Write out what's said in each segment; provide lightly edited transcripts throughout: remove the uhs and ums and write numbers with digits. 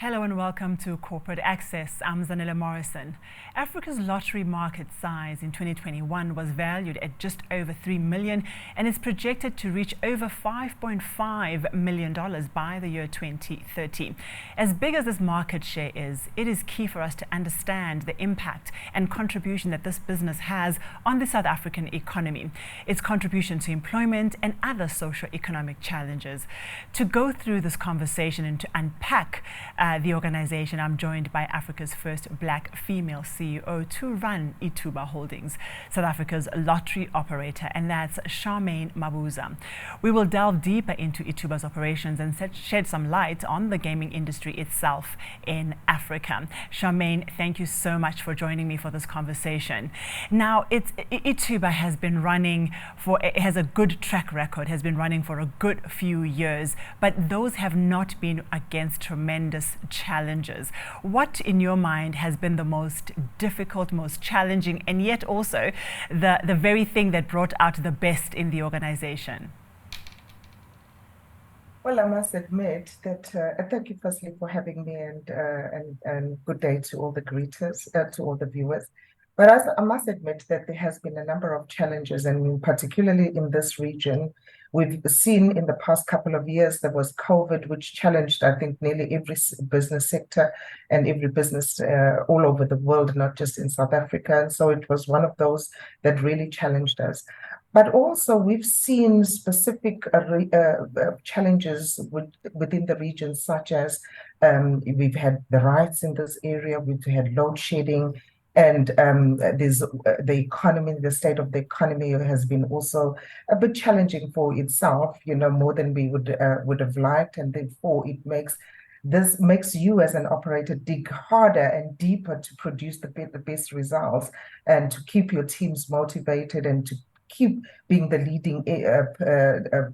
Hello and welcome to Corporate Access. I'm Zanele Morrison. Africa's lottery market size in 2021 was valued at just over $3 million and is projected to reach over $5.5 million by the year 2030. As big as this market share is, it is key for us to understand the impact and contribution that this business has on the South African economy, its contribution to employment and other socio-economic challenges. To go through this conversation and to unpack the organization, I'm joined by Africa's first black female CEO to run Ithuba Holdings, South Africa's lottery operator, and that's Charmaine Mabuza. We will delve deeper into Ithuba's operations and shed some light on the gaming industry itself in Africa. Charmaine, thank you so much for joining me for this conversation. Now, Ithuba has been running it has a good track record, has been running for a good few years, but those have not been against tremendous challenges. What, in your mind, has been the most difficult, most challenging, and yet also the very thing that brought out the best in the organization? Well, I must admit that thank you firstly for having me, and good day to all the greeters, to all the viewers. But I must admit that there has been a number of challenges, and particularly in this region, we've seen in the past couple of years there was COVID, which challenged, I think, nearly every business sector and every business all over the world, not just in South Africa. And so it was one of those that really challenged us. But also we've seen specific challenges within the region, such as we've had the riots in this area, we've had load shedding, and there's the economy, the state of the economy has been also a bit challenging for itself, more than we would have liked, and therefore this makes you as an operator dig harder and deeper to produce the best results and to keep your teams motivated and to keep being the leading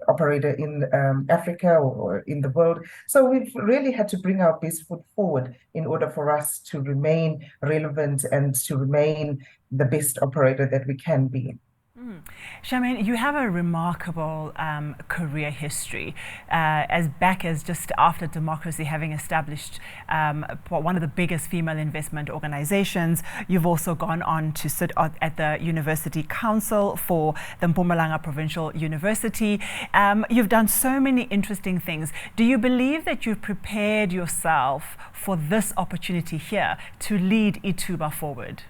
operator in Africa or in the world. So we've really had to bring our best foot forward in order for us to remain relevant and to remain the best operator that we can be. Charmaine, you have a remarkable career history, as back as just after democracy, having established one of the biggest female investment organizations. You've also gone on to sit at the University Council for the Mpumalanga Provincial University. You've done so many interesting things. Do you believe that you've prepared yourself for this opportunity here to lead Ithuba forward?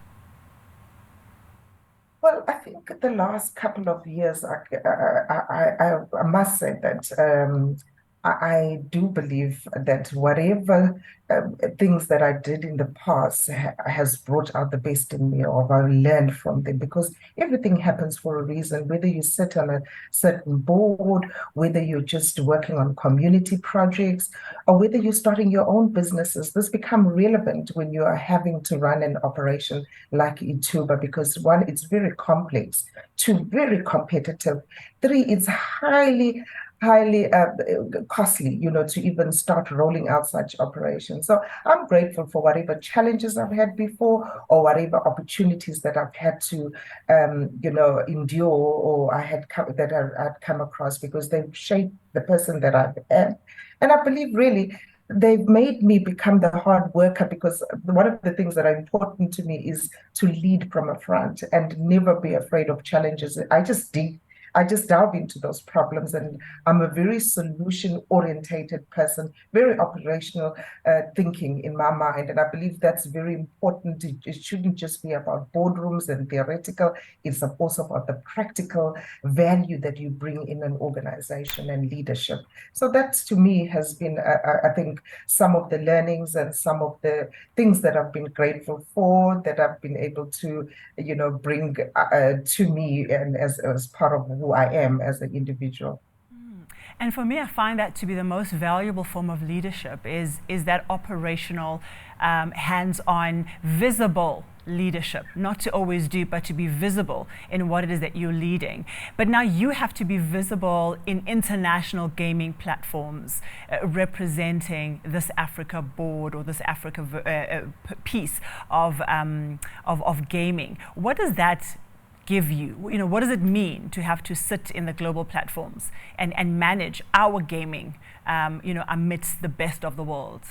Well, I think the last couple of years, I must say that I do believe that whatever things that I did in the past has brought out the best in me, or I learned from them, because everything happens for a reason, whether you sit on a certain board, whether you're just working on community projects, or whether you're starting your own businesses. This becomes relevant when you are having to run an operation like Ithuba, because one, it's very complex, two, very competitive, three, it's highly costly, to even start rolling out such operations. So I'm grateful for whatever challenges I've had before, or whatever opportunities that I've had to, endure, or I'd come across, because they've shaped the person that I am. And I believe really they've made me become the hard worker, because one of the things that are important to me is to lead from a front and never be afraid of challenges. I just delve into those problems, and I'm a very solution-orientated person, very operational thinking in my mind, and I believe that's very important. It shouldn't just be about boardrooms and theoretical, it's also about the practical value that you bring in an organization and leadership. So that, to me, has been, I think, some of the learnings and some of the things that I've been grateful for, that I've been able to, bring to me, and as part of who I am as an individual. And for me, I find that to be the most valuable form of leadership is that operational, hands-on, visible leadership, not to always do, but to be visible in what it is that you're leading. But now you have to be visible in international gaming platforms, representing this Africa board or this Africa piece of gaming. What does that give you? What does it mean to have to sit in the global platforms and manage our gaming, amidst the best of the world?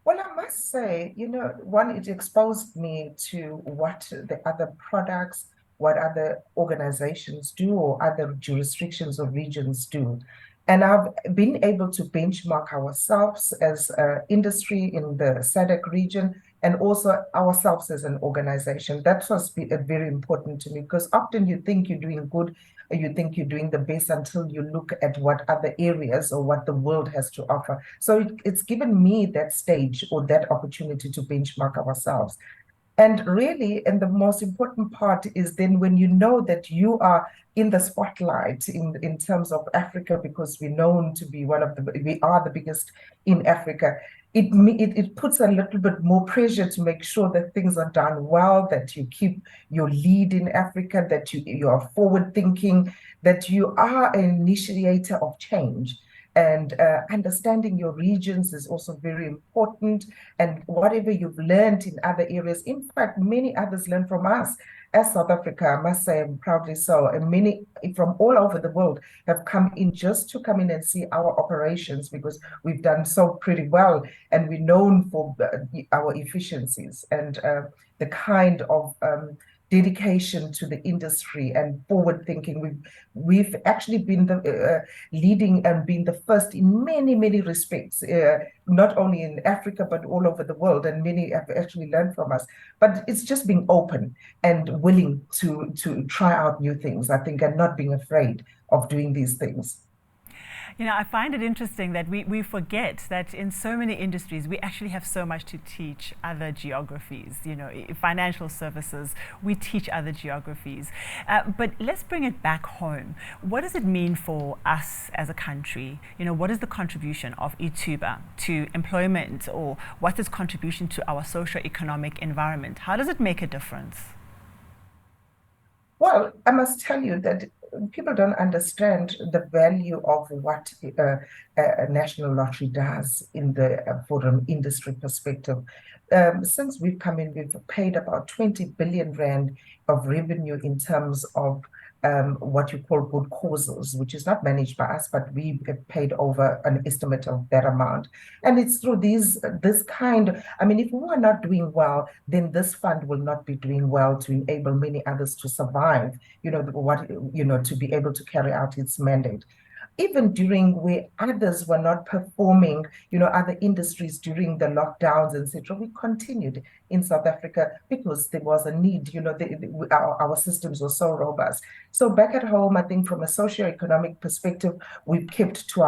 Well, I must say, one, it exposed me to what the other products, what other organizations do, or other jurisdictions or regions do. And I've been able to benchmark ourselves as an industry in the SADC region and also ourselves as an organization. That was very important to me because often you think you're doing good, you think you're doing the best until you look at what other areas or what the world has to offer. So it's given me that stage or that opportunity to benchmark ourselves. And really, and the most important part is then when you know that you are in the spotlight in terms of Africa, because we're known to be we are the biggest in Africa. It puts a little bit more pressure to make sure that things are done well, that you keep your lead in Africa, that you are forward thinking, that you are an initiator of change. And understanding your regions is also very important. And whatever you've learned in other areas, in fact, many others learn from us. As South Africa, I must say, and proudly so, and many from all over the world have come in just to come in and see our operations because we've done so pretty well and we're known for our efficiencies and the kind of dedication to the industry and forward thinking. We've actually been the leading and been the first in many respects, not only in Africa but all over the world, and many have actually learned from us. But it's just being open and willing to try out new things, I think, and not being afraid of doing these things. I find it interesting that we forget that in so many industries, we actually have so much to teach other geographies. Financial services, we teach other geographies. But let's bring it back home. What does it mean for us as a country? What is the contribution of Ithuba to employment, or what's its contribution to our socio-economic environment? How does it make a difference? Well, I must tell you that people don't understand the value of what a national lottery does in for an industry perspective. Since we've come in, we've paid about 20 billion rand of revenue in terms of what you call good causes, which is not managed by us, but we have paid over an estimate of that amount. And it's through this kind, I mean, if we are not doing well, then this fund will not be doing well to enable many others to survive, to be able to carry out its mandate. Even during where others were not performing, other industries during the lockdowns, etc., we continued in South Africa because there was a need, our systems were so robust. So back at home, I think from a socio-economic perspective, we've kept to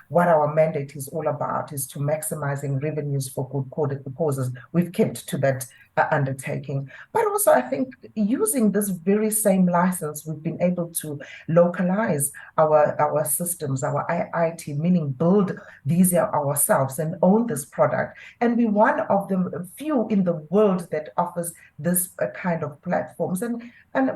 what our mandate is all about, is to maximizing revenues for good causes. We've kept to that undertaking. But also, I think using this very same license, we've been able to localize our systems, our IT, meaning build these ourselves and own this product. And we're one of the few in the world that offers this kind of platforms. And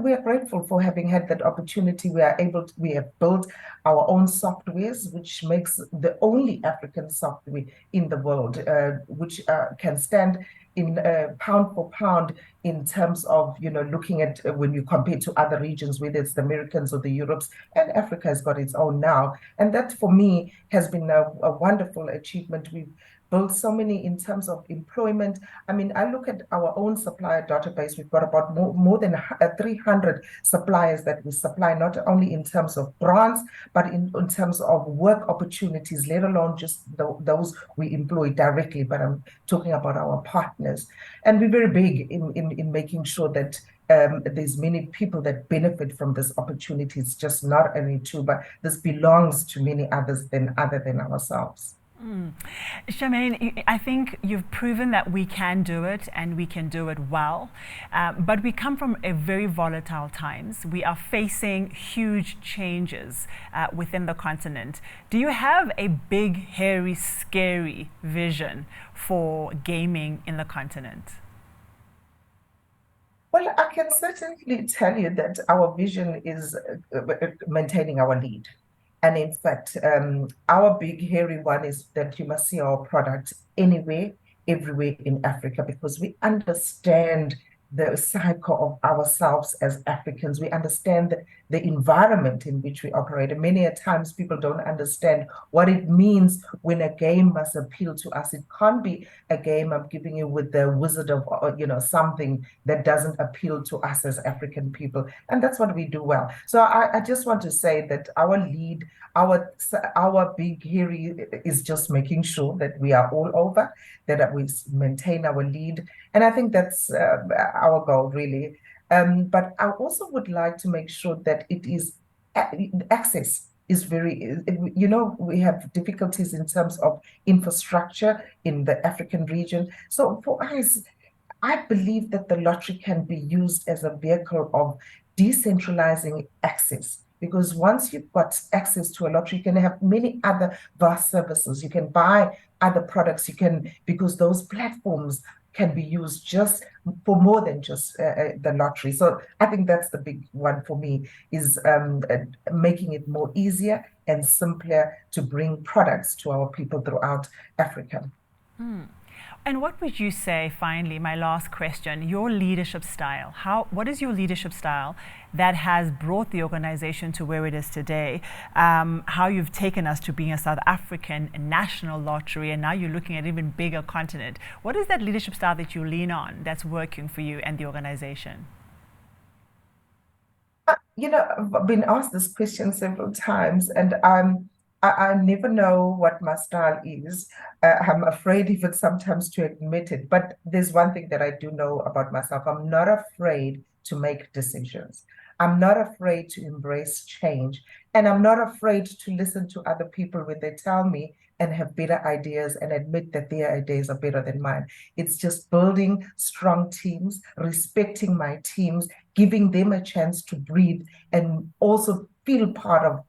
we are grateful for having had that opportunity. We have built our own softwares, which makes the only African software in the world, which can stand in pound for pound in terms of, looking at when you compare to other regions, whether it's the Americans or the Europes, and Africa has got its own now. And that for me has been a wonderful achievement. We've built so many in terms of employment. I mean, I look at our own supplier database. We've got about more than 300 suppliers that we supply, not only in terms of grants, but in terms of work opportunities, let alone just those we employ directly. But I'm talking about our partners. And we're very big in making sure that there's many people that benefit from this opportunity. It's just not only two, but this belongs to many others other than ourselves. Charmaine, I think you've proven that we can do it and we can do it well, but we come from a very volatile times. We are facing huge changes within the continent. Do you have a big, hairy, scary vision for gaming in the continent? Well, I can certainly tell you that our vision is maintaining our lead. And in fact, our big hairy one is that you must see our products anywhere, everywhere in Africa, because we understand the cycle of ourselves as Africans. We understand the environment in which we operate. And many a times people don't understand what it means when a game must appeal to us. It can't be a game I'm giving you with the wizard of, something that doesn't appeal to us as African people. And that's what we do well. So I just want to say that our lead, our big hero is just making sure that we are all over, that we maintain our lead. And I think that's our goal, really. But I also would like to make sure that it is access is very, we have difficulties in terms of infrastructure in the African region. So for us, I believe that the lottery can be used as a vehicle of decentralizing access. Because once you've got access to a lottery, you can have many other vast services. You can buy other products. Because those platforms can be used just for more than just the lottery. So I think that's the big one for me, is making it more easier and simpler to bring products to our people throughout Africa. And what would you say, finally, my last question, your leadership style? What is your leadership style that has brought the organization to where it is today? How you've taken us to being a South African national lottery, and now you're looking at an even bigger continent. What is that leadership style that you lean on that's working for you and the organization? I've been asked this question several times, and I never know what my style is. I'm afraid even sometimes to admit it. But there's one thing that I do know about myself. I'm not afraid to make decisions. I'm not afraid to embrace change. And I'm not afraid to listen to other people when they tell me and have better ideas and admit that their ideas are better than mine. It's just building strong teams, respecting my teams, giving them a chance to breathe, and also feel part of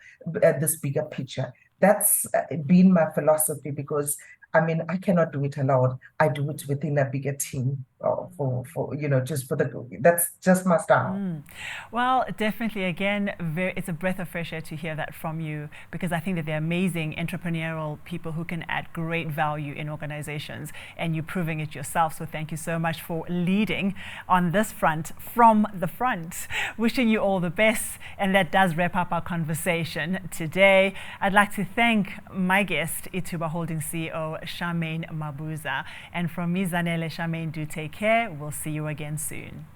this bigger picture. That's been my philosophy, because I cannot do it alone. I do it within a bigger team that's just my style. Well, definitely, again, it's a breath of fresh air to hear that from you, because I think that they're amazing entrepreneurial people who can add great value in organizations, and you're proving it yourself. So thank you so much for leading on this front from the front. Wishing you all the best. And that does wrap up our conversation today. I'd like to thank my guest, Ithuba Holdings CEO, Charmaine Mabuza. And from me, Zanele, Charmaine, do take care. We'll see you again soon.